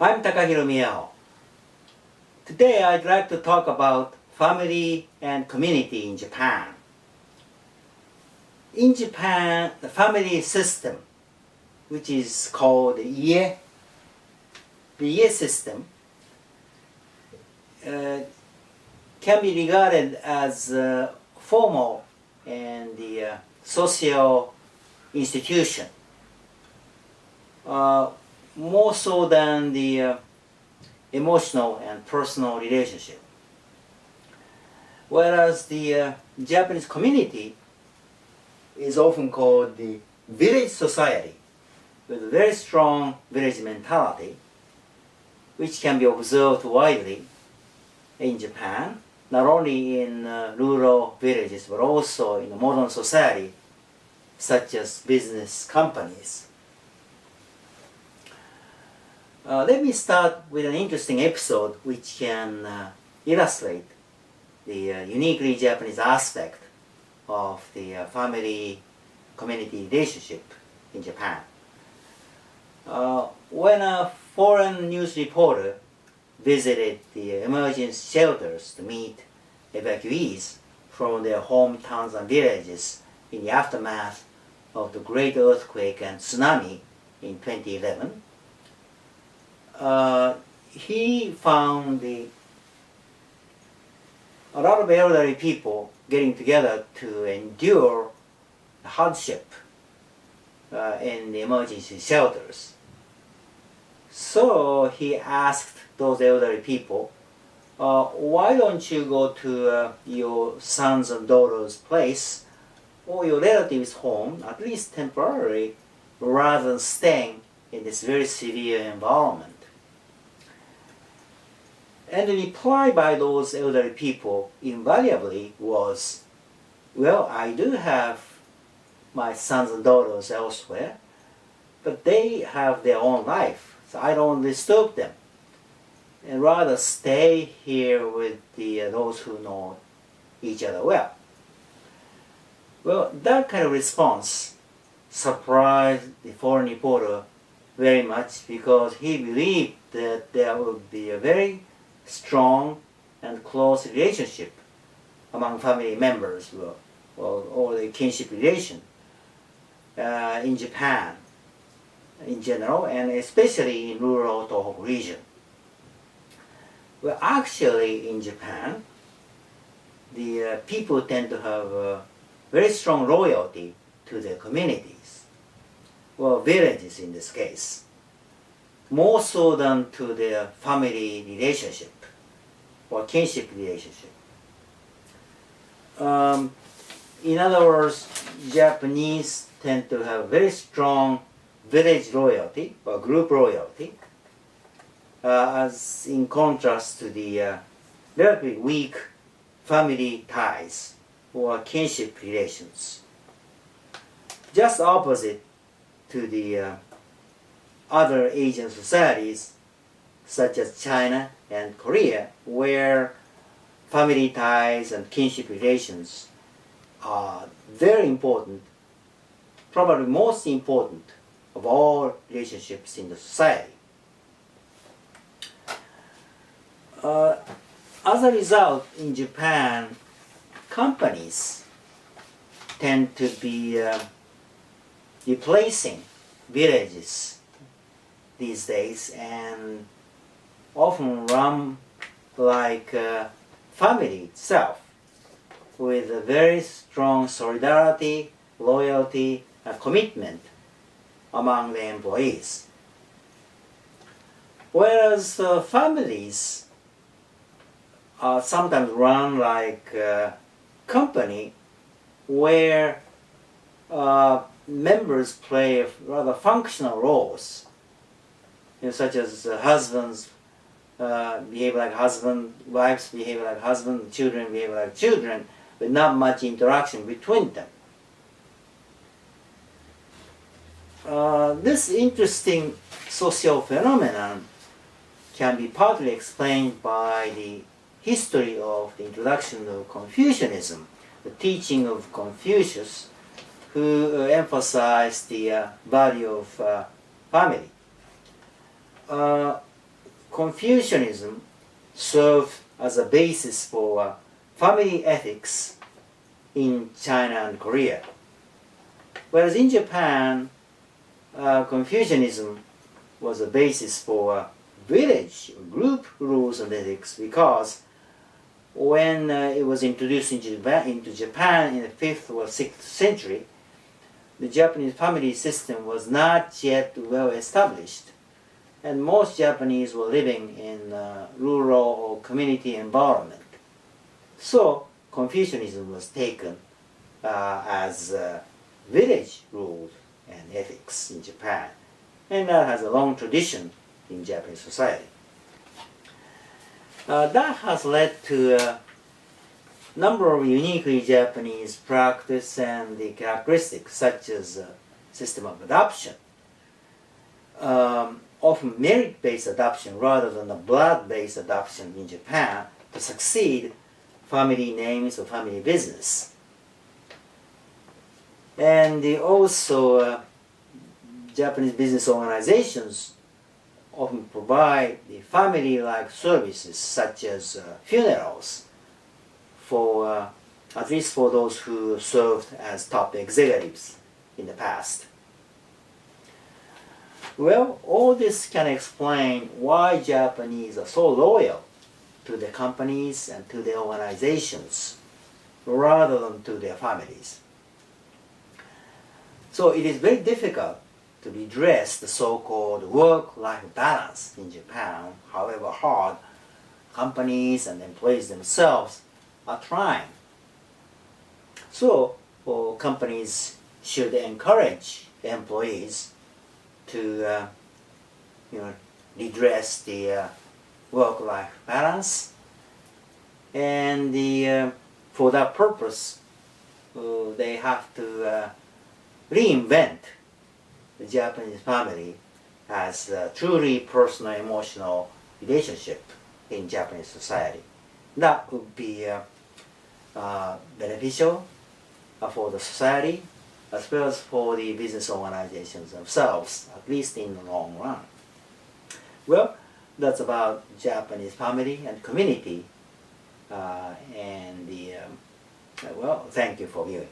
I'm Takahiro Miyao. Today I'd like to talk about family and community in Japan. In Japan, the family system, which is called the ie system, can be regarded as formal and the social institution, more so than the emotional and personal relationship. Whereas the Japanese community is often called the village society, with a very strong village mentality, which can be observed widely in Japan, not only in rural villages, but also in modern society, such as business companies. Let me start with an interesting episode which can illustrate the uniquely Japanese aspect of the family-community relationship in Japan. When a foreign news reporter visited the emergency shelters to meet evacuees from their hometowns and villages in the aftermath of the great earthquake and tsunami in 2011, he found a lot of elderly people getting together to endure hardship in the emergency shelters. So he asked those elderly people, why don't you go to your son's and daughter's place or your relative's home, at least temporarily, rather than staying in this very severe environment? And the reply by those elderly people invariably was, well, I do have my sons and daughters elsewhere, but they have their own life, so I don't disturb them, and rather stay here with those who know each other well. Well, that kind of response surprised the foreign reporter very much, because he believed that there would be a very strong and close relationship among family members or the kinship relation in Japan in general, and especially in rural Tohoku region. Well, actually in Japan, the people tend to have a very strong loyalty to their communities, or villages in this case, more so than to their family relationship or kinship relationship. In other words, Japanese tend to have very strong village loyalty or group loyalty, as in contrast to the relatively weak family ties or kinship relations. Just opposite to the other Asian societies such as China and Korea, where family ties and kinship relations are very important, probably most important of all relationships in the society. As a result, in Japan, companies tend to be replacing villages these days, and often run like a family itself, with a very strong solidarity, loyalty, and commitment among the employees. Whereas families are sometimes run like a company where members play rather functional roles, such as husbands behave like husband, wives behave like husband, children behave like children, with not much interaction between them. This interesting social phenomenon can be partly explained by the history of the introduction of Confucianism, the teaching of Confucius, who emphasized the value of family. Confucianism served as a basis for family ethics in China and Korea. Whereas in Japan, Confucianism was a basis for village group rules and ethics, because when it was introduced into Japan in the 5th or 6th century, the Japanese family system was not yet well established, and most Japanese were living in rural or community environment. So Confucianism was taken as village rules and ethics in Japan, and that has a long tradition in Japanese society. That has led to a number of uniquely Japanese practice and the characteristics, such as system of adoption, often merit-based adoption rather than a blood-based adoption in Japan to succeed family names or family business. And also Japanese business organizations often provide the family-like services such as funerals for at least for those who served as top executives in the past. Well, all this can explain why Japanese are so loyal to their companies and to their organizations rather than to their families. So it is very difficult to redress the so-called work-life balance in Japan, however hard companies and employees themselves are trying. So companies should encourage employees to redress the work-life balance, and for that purpose they have to reinvent the Japanese family as a truly personal emotional relationship in Japanese society. That would be beneficial for the society as well as for the business organizations themselves, at least in the long run. Well, that's about Japanese family and community, well, thank you for viewing.